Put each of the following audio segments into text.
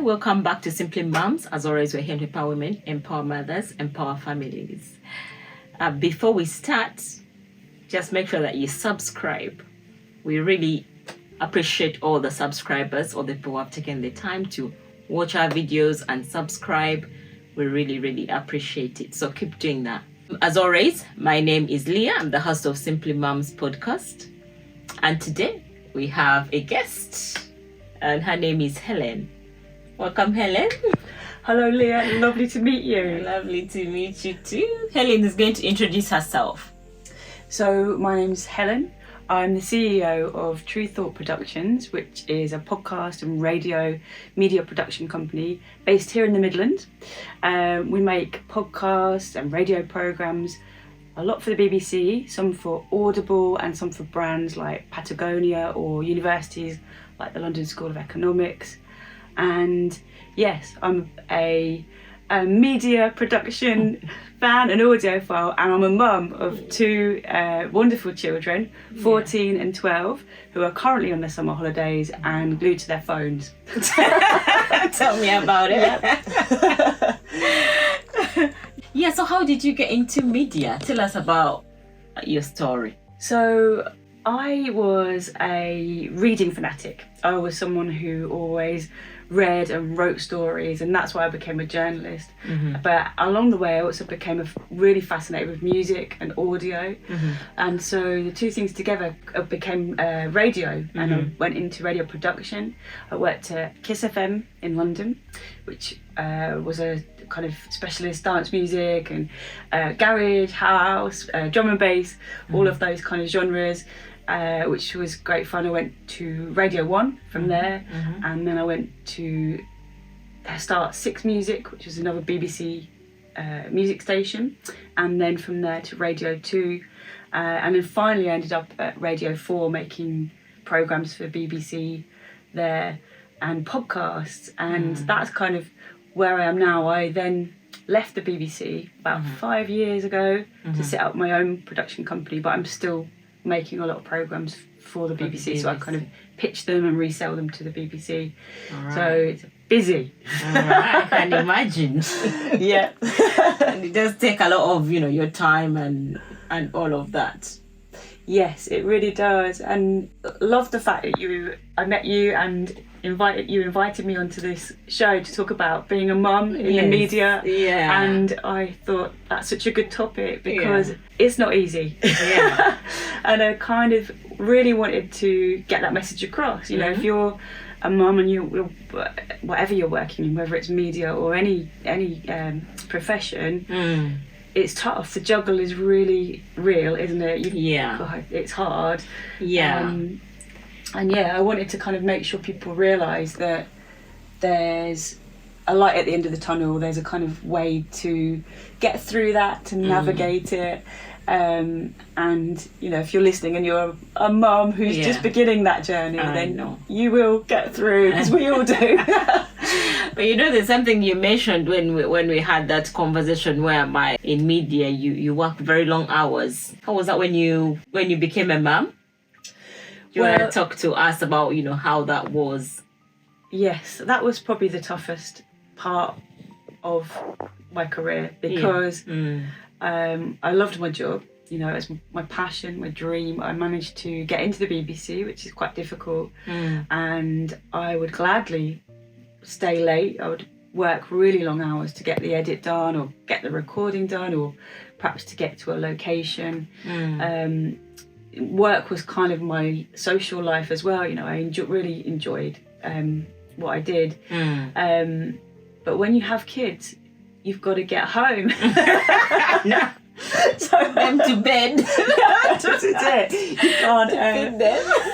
welcome back to Simply Mums. As always, we're here to empower women, empower mothers, empower families. Before we start, just make sure that you subscribe. We really appreciate all the subscribers, all the people who have taken the time to watch our videos and subscribe. We really, really appreciate it. So keep doing that. As always, my name is Leah. I'm the host of Simply Mums podcast. And today we have a guest, and her name is Helen. Welcome, Helen. Hello, Leah. Lovely to meet you. Lovely to meet you too. Helen is going to introduce herself. So, my name's Helen. I'm the CEO of True Thought Productions, which is a podcast and radio media production company based here in the Midlands. We make podcasts and radio programmes, a lot for the BBC, some for Audible and some for brands like Patagonia or universities like the London School of Economics. And yes, I'm a media production fan and audiophile, and I'm a mum of two wonderful children, 14 and 12, who are currently on their summer holidays and glued to their phones. Tell me about it. Yeah, so how did you get into media? Tell us about your story. So I was a reading fanatic. I was someone who always read and wrote stories, and that's why I became a journalist. Mm-hmm. But along the way I also became really fascinated with music and audio. Mm-hmm. And so the two things together became radio. Mm-hmm. And I went into radio production. I worked at Kiss FM in London, which was a kind of specialist dance music and garage, house, drum and bass, all of those kind of genres. Which was great fun. I went to Radio 1 from there, and then I went to start Six Music, which was another BBC music station, and then from there to Radio 2, and then finally I ended up at Radio 4 making programmes for BBC there and podcasts, and that's kind of where I am now. I then left the BBC about 5 years ago to set up my own production company, but I'm still making a lot of programmes for the BBC, so I kind of pitch them and resell them to the BBC. Right. So it's busy. Right. I can imagine. Yeah. And it does take a lot of, your time and all of that. Yes, it really does. And love the fact that I met you and invited me onto this show to talk about being a mum in the media. Yeah. And I thought that's such a good topic because it's not easy. Yeah. And I kind of really wanted to get that message across. If you're a mum and you're whatever you're working in, whether it's media or any profession, it's tough. The juggle is really real, isn't it? God, it's hard. Yeah. I wanted to kind of make sure people realise that there's a light at the end of the tunnel. There's a kind of way to get through that, to navigate it. And if you're listening and you're a mum who's just beginning that journey, then you will get through, because we all do. But there's something you mentioned when we had that conversation where in media you work very long hours. How was that when you became a mum? Do you want to talk to us about how that was? Yes, that was probably the toughest part of my career, because I loved my job. It was my passion, my dream. I managed to get into the BBC, which is quite difficult, and I would gladly stay late. I would work really long hours to get the edit done or get the recording done, or perhaps to get to a location. Work was kind of my social life as well. I really enjoyed what I did. But when you have kids, you've got to get home. No. So them to bed. That's it. You can't.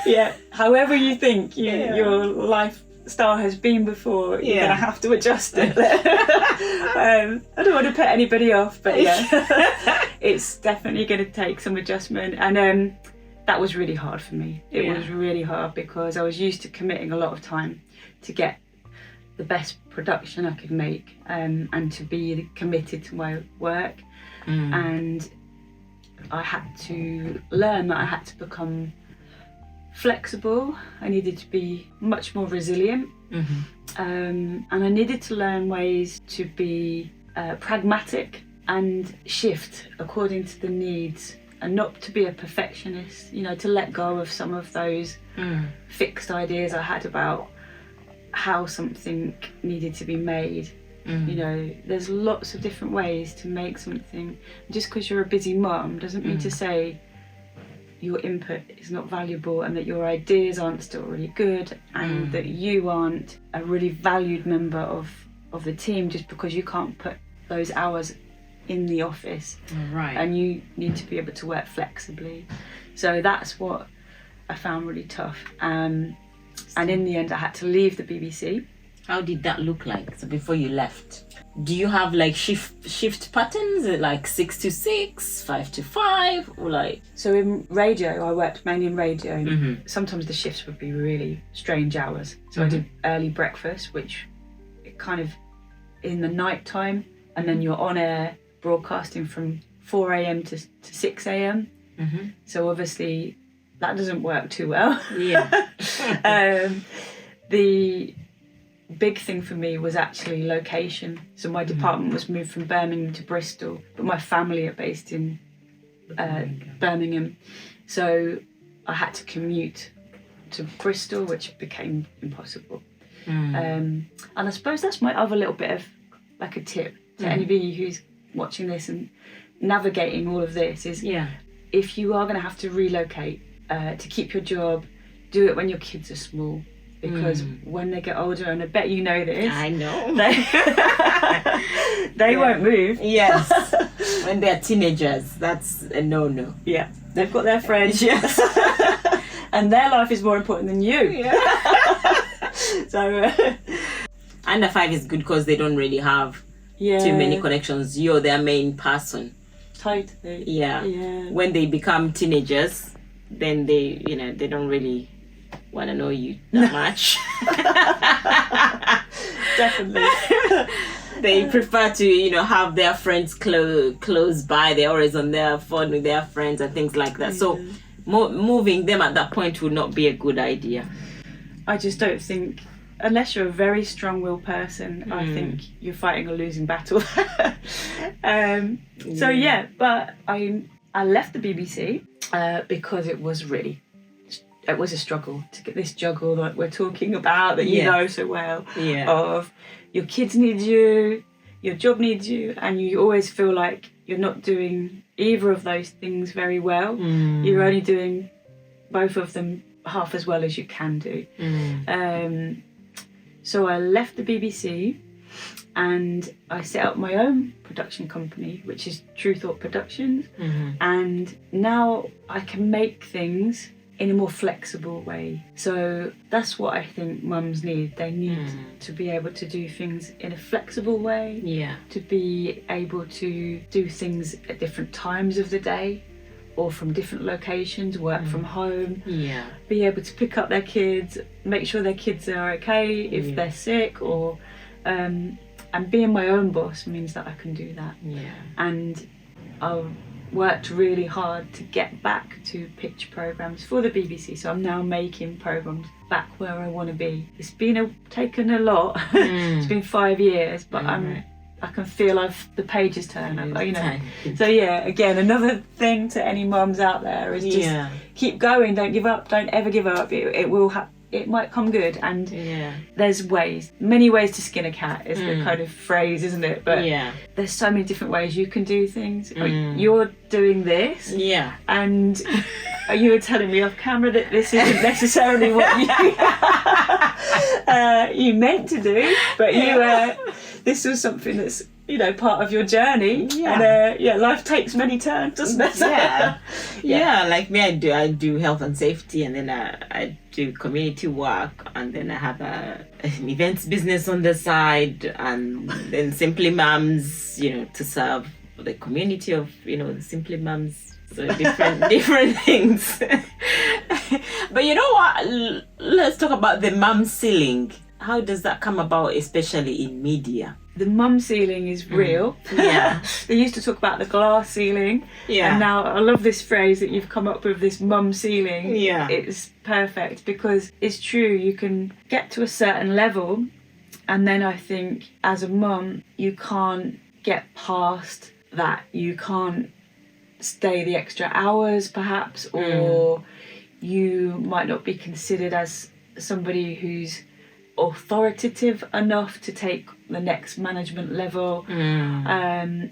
Yeah. However you think your lifestyle has been before, you're gonna have to adjust it. I don't want to put anybody off, but it's definitely going to take some adjustment. And that was really hard for me. It was really hard because I was used to committing a lot of time to get the best production I could make, and to be committed to my work. And I had to learn that I had to become flexible. I needed to be much more resilient. And I needed to learn ways to be pragmatic and shift according to the needs, and not to be a perfectionist, you know, to let go of some of those fixed ideas I had about how something needed to be made. You know, there's lots of different ways to make something. Just because you're a busy mum doesn't mean to say your input is not valuable, and that your ideas aren't still really good, and that you aren't a really valued member of the team just because you can't put those hours in the office. Right. And you need to be able to work flexibly. So that's what I found really tough. And in the end, I had to leave the BBC. How did that look like? So before you left, do you have like shift patterns? Is it like 6 to 6, 5 to 5, or like? So in radio, I worked mainly in radio. Sometimes the shifts would be really strange hours. So I did early breakfast, which it kind of in the night time, and then you're on air broadcasting from 4 a.m. to 6 a.m. So obviously that doesn't work too well. The big thing for me was actually location. So my department was moved from Birmingham to Bristol, but my family are based in Birmingham. So I had to commute to Bristol, which became impossible. And I suppose that's my other little bit of like a tip to anybody who's watching this and navigating all of this is if you are going to have to relocate to keep your job, do it when your kids are small. Because when they get older, and I bet you know this. I know. They won't move. Yes. When they're teenagers, that's a no-no. Yeah. They've got their friends. Yes. And their life is more important than you. Yeah. So. Under 5 is good because they don't really have too many connections. You're their main person. Totally. Yeah. When they become teenagers, then they don't really want to know you that much. Definitely. They prefer to have their friends close by. They're always on their phone with their friends and things like that. So moving them at that point would not be a good idea. I just don't think, unless you're a very strong-willed person, I think you're fighting a losing battle. So but I left the BBC because it was a struggle to get this juggle that we're talking about that you know so well of your kids need you, your job needs you, and you always feel like you're not doing either of those things very well. You're only doing both of them half as well as you can do. So I left the BBC and I set up my own production company, which is True Thought Productions. And now I can make things in a more flexible way. So that's what I think mums need. They need to be able to do things in a flexible way, to be able to do things at different times of the day or from different locations, work from home, be able to pick up their kids, make sure their kids are okay if they're sick, or and being my own boss means that I can do that. And I'll worked really hard to get back to pitch programmes for the BBC, so I'm now making programmes back where I want to be. It's been taken a lot. It's been 5 years, but I can feel the pages turn. So again, another thing to any mums out there is just keep going. Don't give up. Don't ever give up. It will happen. It might come good, and there's many ways to skin a cat is the kind of phrase, isn't it? But there's so many different ways you can do things. You're doing this, and you were telling me off camera that this isn't necessarily what you meant to do, but this was something that's part of your journey. And life takes many turns, doesn't it? Like me, I do health and safety, and then I do community work, and then I have an events business on the side, and then SimplyMums, to serve the community of the SimplyMums. So different things. But you know what? Let's talk about the mum ceiling. how does that come about, especially in media? The mum ceiling is real. Yeah. They used to talk about the glass ceiling. Yeah. And now I love this phrase that you've come up with, this mum ceiling. Yeah. It's perfect because it's true. You can get to a certain level, and then I think as a mum, you can't get past that. You can't stay the extra hours perhaps, or you might not be considered as somebody who's authoritative enough to take the next management level,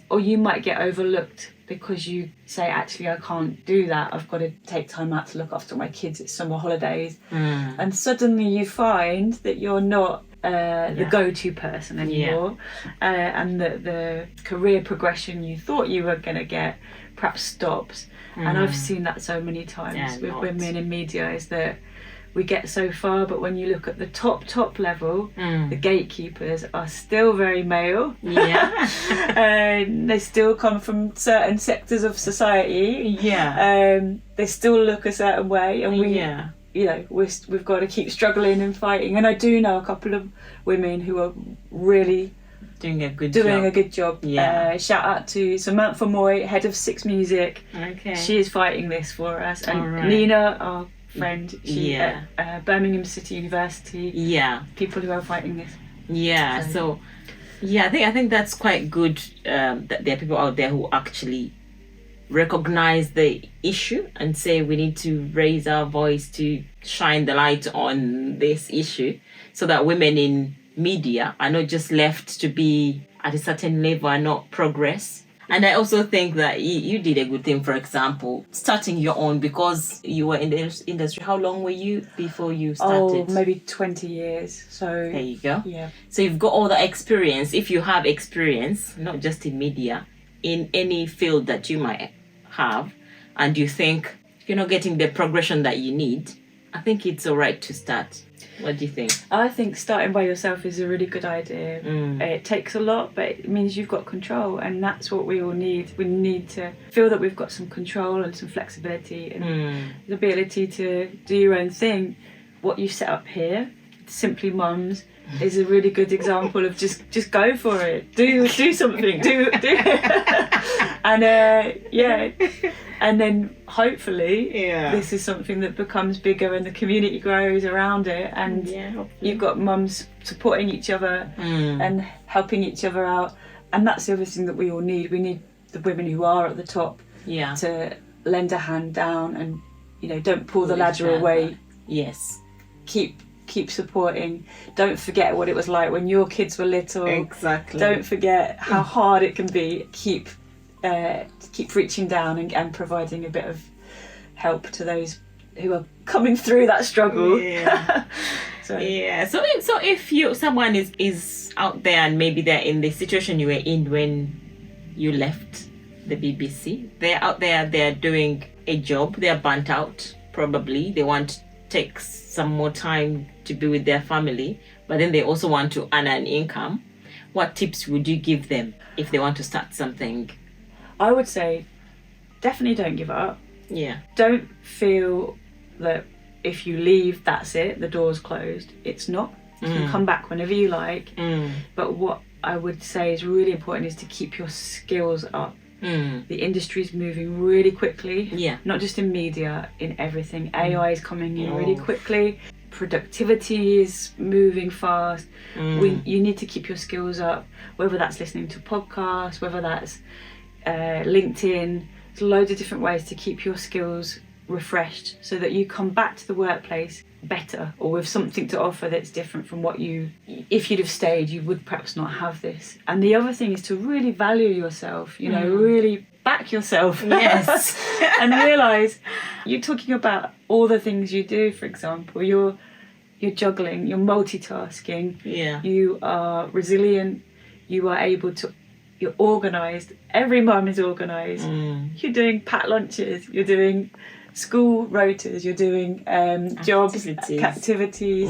or you might get overlooked because you say, actually, I can't do that, I've got to take time out to look after my kids, it's summer holidays, and suddenly you find that you're not the go-to person anymore, and that the career progression you thought you were going to get perhaps stops. And I've seen that so many times with women in media, is that we get so far, but when you look at the top level, the gatekeepers are still very male. Yeah. And they still come from certain sectors of society. Yeah. They still look a certain way, and we've got to keep struggling and fighting. And I do know a couple of women who are really doing a good job. Yeah. Shout out to Samantha Moy, head of Six Music. Okay. She is fighting this for us. And Nina, our friend, she at Birmingham City University. Yeah. People who are fighting this. Yeah. So I think that's quite good, that there are people out there who actually recognize the issue and say we need to raise our voice to shine the light on this issue, so that women in media are not just left to be at a certain level and not progress. And I also think that you did a good thing, for example, starting your own, because you were in the industry. How long were you before you started? Oh, maybe 20 years. So there you go. Yeah. So you've got all the experience. If you have experience, not just in media, in any field that you might have, and you think you're not getting the progression that you need, I think it's all right to start. What do you think? I think starting by yourself is a really good idea. It takes a lot, but it means you've got control, and that's what we all need. We need to feel that we've got some control and some flexibility and the ability to do your own thing. What you set up here, SimplyMums, is a really good example of just go for it. Do something. do and and then hopefully this is something that becomes bigger and the community grows around it, and you've got mums supporting each other and helping each other out. And that's the other thing that we all need. We need the women who are at the top to lend a hand down, and don't pull the ladder away. Yes. Keep supporting. Don't forget what it was like when your kids were little. Exactly. Don't forget how hard it can be. Keep reaching down and providing a bit of help to those who are coming through that struggle. Yeah. So if someone is out there and maybe they're in the situation you were in when you left the BBC, they're out there, they're doing a job, they're burnt out, probably they want to take some more time to be with their family, but then they also want to earn an income. What tips would you give them if they want to start something? I would say definitely don't give up. Yeah. Don't feel that if you leave, that's it, the door's closed. It's not. You can come back whenever you like. But what I would say is really important is to keep your skills up. The industry's moving really quickly. Yeah. Not just in media, in everything. AI is coming in really quickly. Productivity is moving fast. You need to keep your skills up, whether that's listening to podcasts, whether that's LinkedIn. There's loads of different ways to keep your skills refreshed so that you come back to the workplace better, or with something to offer that's different from what if you'd have stayed, you would perhaps not have this. And the other thing is to really value yourself, really back yourself. Yes. And realise you're talking about all the things you do. For example, you're juggling, you're multitasking, you are resilient, you are able to, you're organised. Every mum is organised. You're doing packed lunches, you're doing school rotas, you're doing jobs, activities.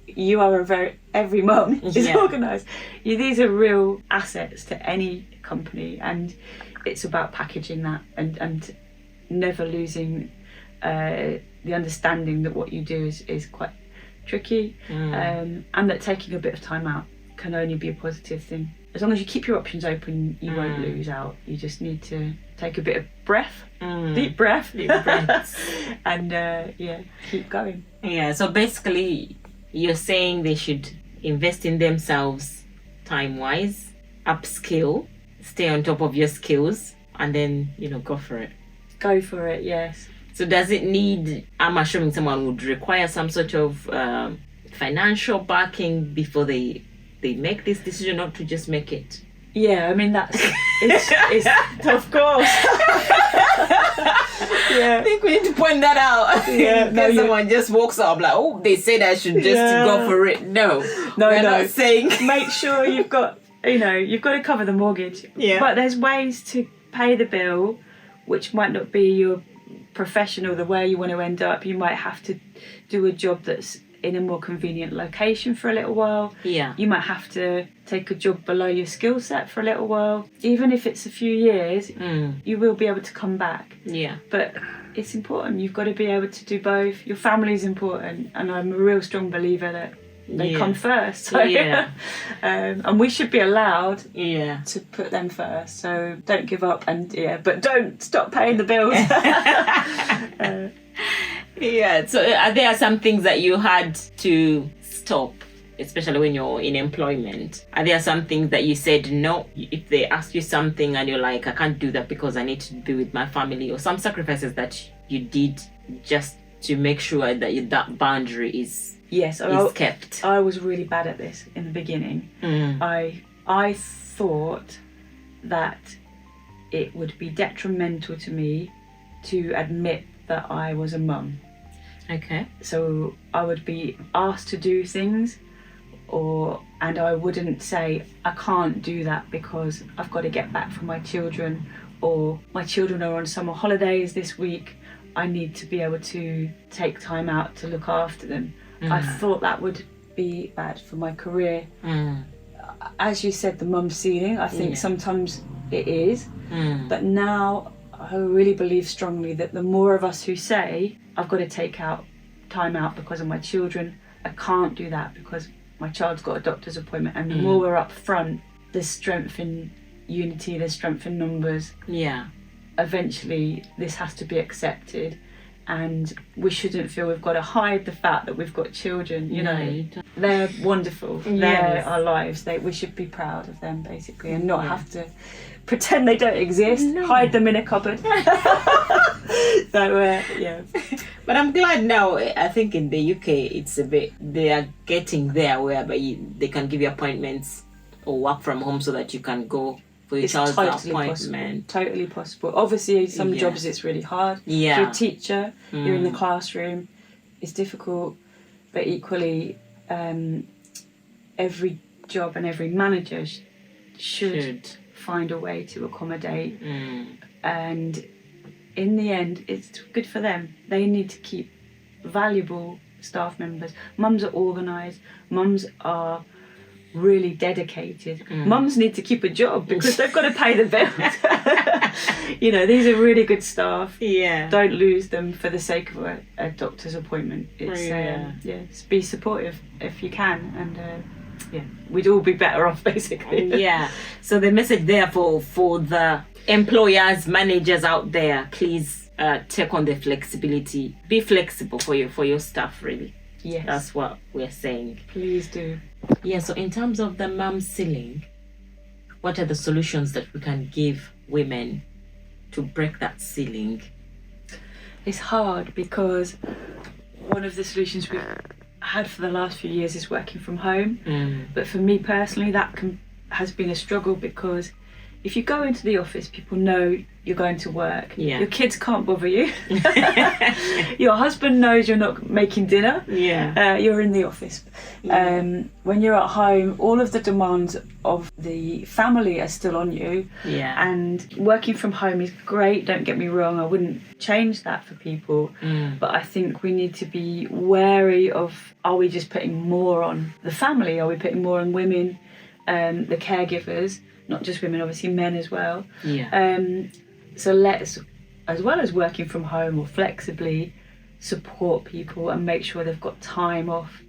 You are every mum is organised. These are real assets to any company, and it's about packaging that and never losing the understanding that what you do is quite tricky, and that taking a bit of time out can only be a positive thing. As long as you keep your options open, you won't lose out. You just need to take a bit of breath, deep breaths, and keep going. Yeah, so basically you're saying they should invest in themselves time-wise, upskill, stay on top of your skills, and then, go for it. Go for it, yes. So does it need, I'm assuming someone would require some sort of financial backing before they make this decision, not to just make it? Yeah, I mean, it's of course. Yeah. I think we need to point that out. Yeah, no, someone just walks up like, oh, they said I should just go for it. No, we're not saying. Make sure you've got to cover the mortgage. Yeah. But there's ways to pay the bill, which might not be your professional, the way you want to end up. You might have to do a job that's in a more convenient location for a little while. Yeah. You might have to take a job below your skill set for a little while. Even if it's a few years, you will be able to come back. Yeah. But it's important. You've got to be able to do both. Your family's important, and I'm a real strong believer that they come first. So, and we should be allowed to put them first. So don't give up, but don't stop paying the bills. So are there some things that you had to stop, especially when you're in employment? Are there some things that you said no, if they ask you something and you're like, I can't do that because I need to be with my family, or some sacrifices that you did just to make sure that that boundary is kept? I was really bad at this in the beginning. I thought that it would be detrimental to me to admit that I was a mum. Okay. So I would be asked to do things, and I wouldn't say I can't do that because I've got to get back for my children, or my children are on summer holidays this week. I need to be able to take time out to look after them. I thought that would be bad for my career. As you said, the mum ceiling, I think sometimes it is, but now I really believe strongly that the more of us who say, I've got to take time out because of my children, I can't do that because my child's got a doctor's appointment, and the more we're up front, there's strength in unity, there's strength in numbers. Yeah. Eventually, this has to be accepted, and we shouldn't feel we've got to hide the fact that we've got children, They're wonderful. They're our lives. We should be proud of them, basically, and not have to pretend they don't exist, hide them in a cupboard. But I'm glad now, I think in the UK, it's a bit, they are getting there whereby they can give you appointments or work from home so that you can go for your child's appointment. Totally possible. Obviously, some jobs it's really hard. Yeah. If you're a teacher, you're in the classroom, it's difficult, but equally, every job and every manager should find a way to accommodate, and in the end it's good for them. They need to keep valuable staff members. Mums are organised, mums are really dedicated. Mums need to keep a job because they've got to pay the bills. These are really good staff. Don't lose them for the sake of a doctor's appointment. It's be supportive if you can, and we'd all be better off, basically. So the message there for the employers, managers out there, please take on the flexibility. Be flexible for your staff, really. Yes. That's what we're saying. Please do. Yeah, so in terms of the mum ceiling, what are the solutions that we can give women to break that ceiling? It's hard because one of the solutions we've had for the last few years is working from home. But for me personally, that has been a struggle because if you go into the office, people know you're going to work. Your kids can't bother you. Your husband knows you're not making dinner. You're in the office. When you're at home, all of the demands of the family are still on you. And working from home is great, don't get me wrong. I wouldn't change that for people. But I think we need to be wary of, are we just putting more on the family? Are we putting more on women, the caregivers? Not just women, obviously men as well. So let's, as well as working from home or flexibly, support people and make sure they've got time off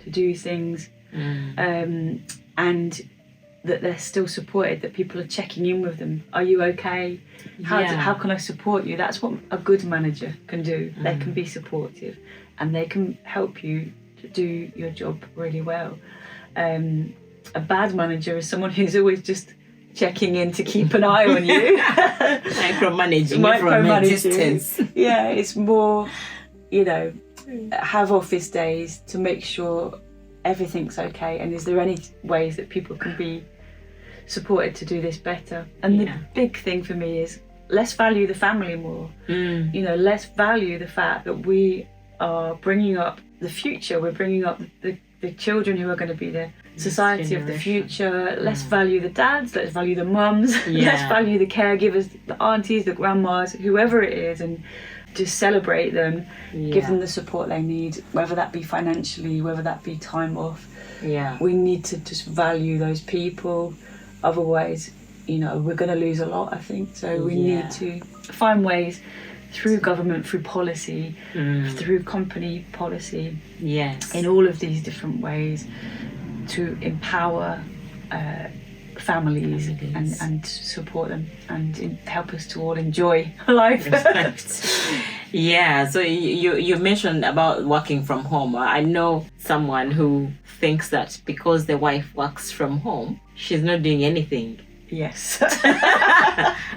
to do things, and that they're still supported, that people are checking in with them. Are you okay? How can I support you? That's what a good manager can do. They can be supportive and they can help you to do your job really well. A bad manager is someone who's always just checking in to keep an eye on you. Micromanaging from a distance. Yeah, it's more, have office days to make sure everything's okay, and is there any ways that people can be supported to do this better? And the big thing for me is let's value the family more. Let's value the fact that we are bringing up the future. We're bringing up the children who are going to be the society of the future. Let's value the dads, let's value the mums, let's value the caregivers, the aunties, the grandmas, whoever it is, and just celebrate them, give them the support they need, whether that be financially, whether that be time off. We need to just value those people, otherwise we're going to lose a lot, I think. So we need to find ways through government, through policy, through company policy, in all of these different ways, to empower families and support them and help us to all enjoy life. So you mentioned about working from home. I know someone who thinks that because the wife works from home, she's not doing anything. Yes.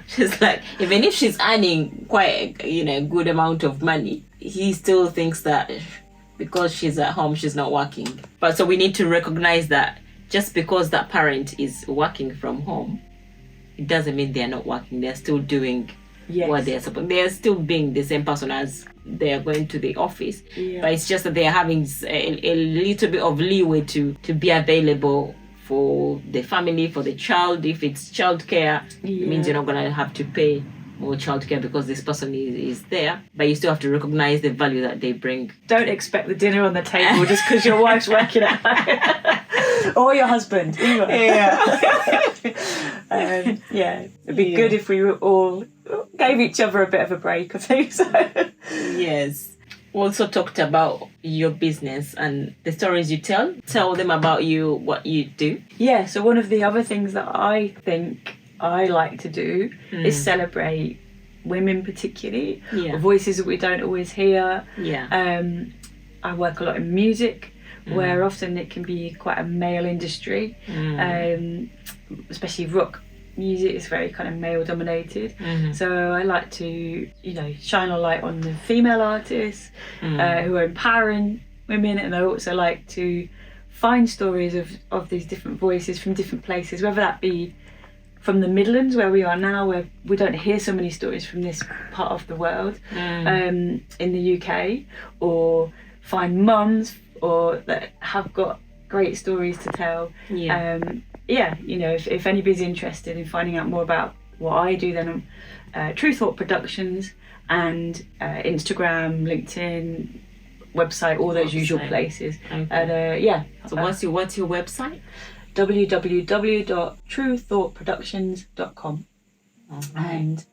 She's like, even if she's earning quite a good amount of money, he still thinks that because she's at home, she's not working. But so we need to recognize that just because that parent is working from home, it doesn't mean they're not working. They're still doing what they're supposed. They're still being the same person as they are going to the office. But it's just that they are having a little bit of leeway to be available for the family, for the child. If it's childcare, it means you're not going to have to pay more childcare because this person is there. But you still have to recognize the value that they bring. Don't expect the dinner on the table just because your wife's working at home. Or your husband. Either. It'd be good if we all gave each other a bit of a break, I think so. Yes. We also talked about your business and the stories you tell. Tell them about you, what you do. Yeah, so one of the other things that I think I like to do is celebrate women particularly, voices that we don't always hear. I work a lot in music, where often it can be quite a male industry, especially rock music is very kind of male dominated. So I like to shine a light on the female artists who are empowering women, and I also like to find stories of these different voices from different places, whether that be from the Midlands where we are now, where we don't hear so many stories from this part of the world, in the UK, or find mums or that have got great stories to tell. If anybody's interested in finding out more about what I do, then I'm True Thought Productions, and Instagram, LinkedIn, website, all those usual places. And So what's your website? www.truethoughtproductions.com. And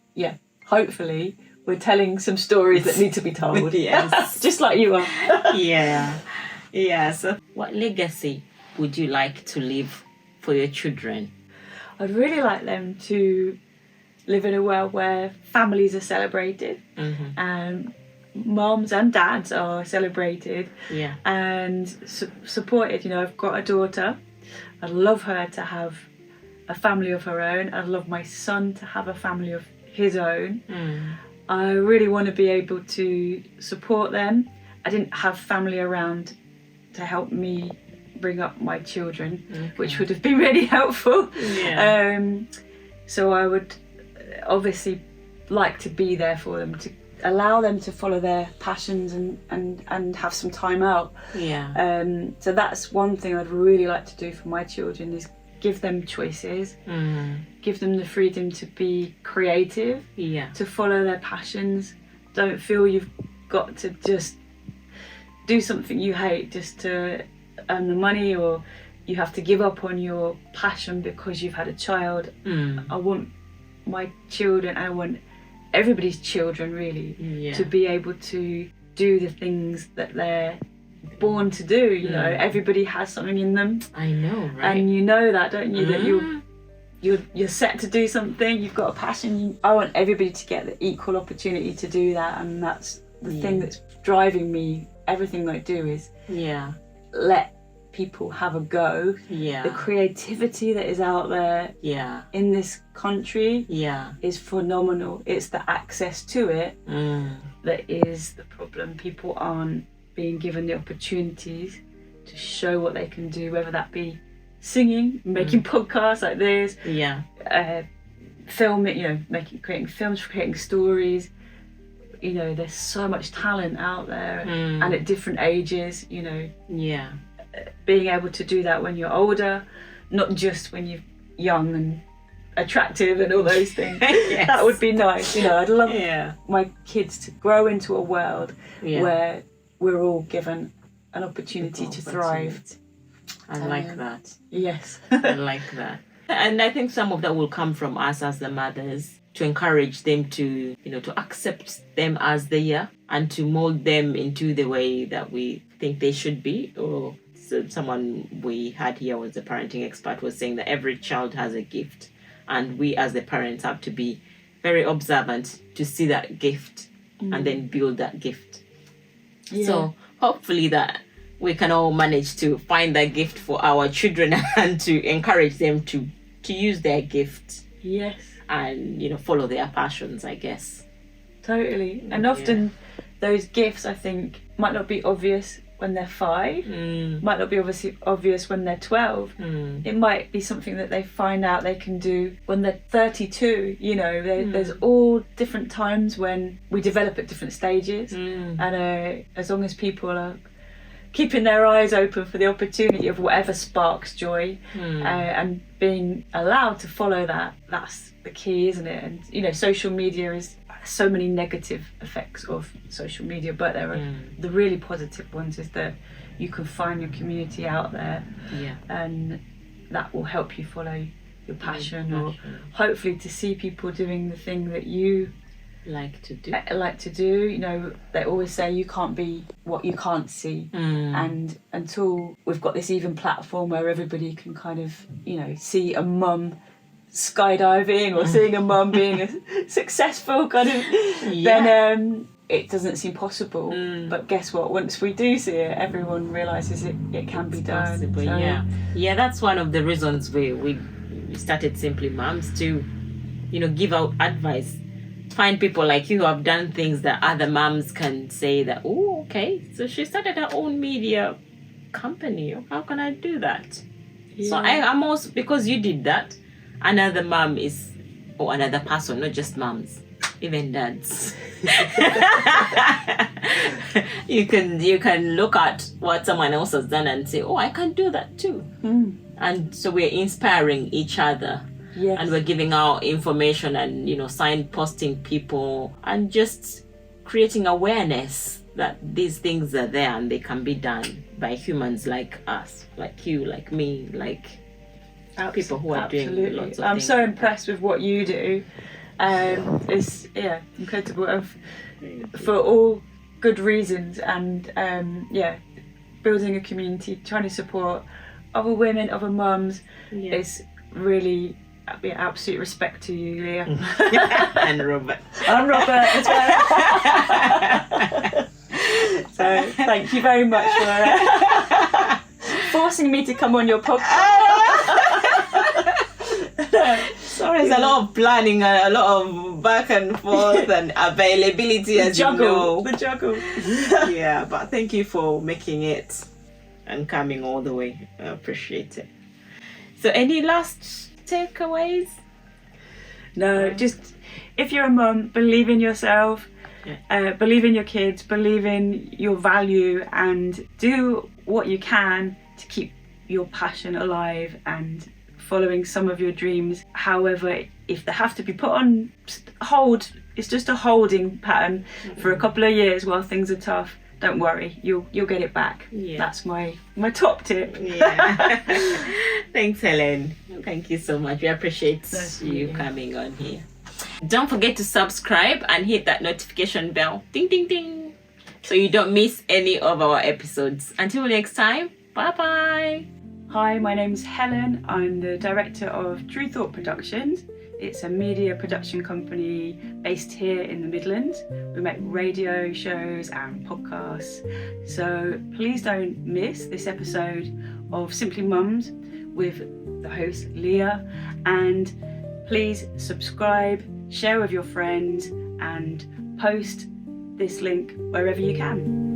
hopefully we're telling some stories that need to be told. Yes. Just like you are. So what legacy would you like to leave for your children? I'd really like them to live in a world where families are celebrated, and moms and dads are celebrated, and supported. I've got a daughter. I'd love her to have a family of her own. I'd love my son to have a family of his own. I really want to be able to support them. I didn't have family around to help me bring up my children, which would have been really helpful. So I would obviously like to be there for them, to allow them to follow their passions and have some time out. So that's one thing I'd really like to do for my children, is give them choices, give them the freedom to be creative, to follow their passions. Don't feel you've got to just do something you hate just to earn the money, or you have to give up on your passion because you've had a child. I want my children, I want everybody's children really, to be able to do the things that they're born to do. You know, everybody has something in them. I know, right? And you know that, don't you? That you're set to do something. You've got a passion. I want everybody to get the equal opportunity to do that, and that's the thing that's driving me. Everything I do is let people have a go. The creativity that is out there in this country is phenomenal. It's the access to it that is the problem. People aren't being given the opportunities to show what they can do, whether that be singing, making podcasts like this, filming, you know, creating films, creating stories. You know, there's so much talent out there, and at different ages, you know. Being able to do that when you're older, not just when you're young and attractive and all those things. That would be nice. You know, I'd love my kids to grow into a world where we're all given an opportunity to thrive. I like that. Yes. I like that. And I think some of that will come from us as the mothers, to encourage them to, you know, to accept them as they are and to mold them into the way that we think they should be. Or so someone we had here was a parenting expert, was saying that every child has a gift, and we as the parents have to be very observant to see that gift and then build that gift. So hopefully that we can all manage to find that gift for our children and to encourage them to use their gift. Yes. And, you know, follow their passions, I guess. Totally. And often those gifts, I think, might not be obvious when they're 5, might not be obvious when they're 12. It might be something that they find out they can do when they're 32. You know, there's all different times when we develop at different stages. And as long as people are keeping their eyes open for the opportunity of whatever sparks joy, and being allowed to follow that, that's the key, isn't it? And, you know, social media is so many negative effects of social media, but there are the really positive ones, is that you can find your community out there, and that will help you follow your passion, or hopefully to see people doing the thing that you like to do. You know, they always say you can't be what you can't see, and until we've got this even platform where everybody can kind of, you know, see a mum skydiving or seeing a mum being a successful kind of, then it doesn't seem possible. But guess what, once we do see it, everyone realizes it can be done. Possible, so, that's one of the reasons we started Simply Mums, to, you know, give out advice, find people like you who have done things that other mums can say that, oh, okay, so she started her own media company, how can I do that? So I'm also, because you did that, another mum is, or another person, not just mums, even dads. you can look at what someone else has done and say, oh, I can do that too. And so we're inspiring each other. And we're giving out information and, you know, signposting people and just creating awareness that these things are there and they can be done by humans like us, like you, like me, like people who are doing lots of I'm things. so impressed with what you do. It's incredible, for all good reasons, and building a community, trying to support other women, other mums, is really absolute respect to you, Leah. And Robert. And Robert as well. So thank you very much for forcing me to come on your podcast. Sorry, there's a lot of planning, a lot of back and forth and availability, as you know. The juggle. Yeah, but thank you for making it and coming all the way. I appreciate it. So any last takeaways? No, just if you're a mum, believe in yourself, believe in your kids, believe in your value, and do what you can to keep your passion alive and following some of your dreams. However, if they have to be put on hold, it's just a holding pattern for a couple of years while things are tough. Don't worry, you'll get it back. That's my top tip. Thanks, Helen. Thank you so much. We appreciate you coming on here. Don't forget to subscribe and hit that notification bell. Ding, ding, ding. so you don't miss any of our episodes. Until next time, bye-bye. Hi, my name's Helen. I'm the director of True Thought Productions. It's a media production company based here in the Midlands. We make radio shows and podcasts. So please don't miss this episode of Simply Mums with the host Leah. And please subscribe, share with your friends, and post this link wherever you can.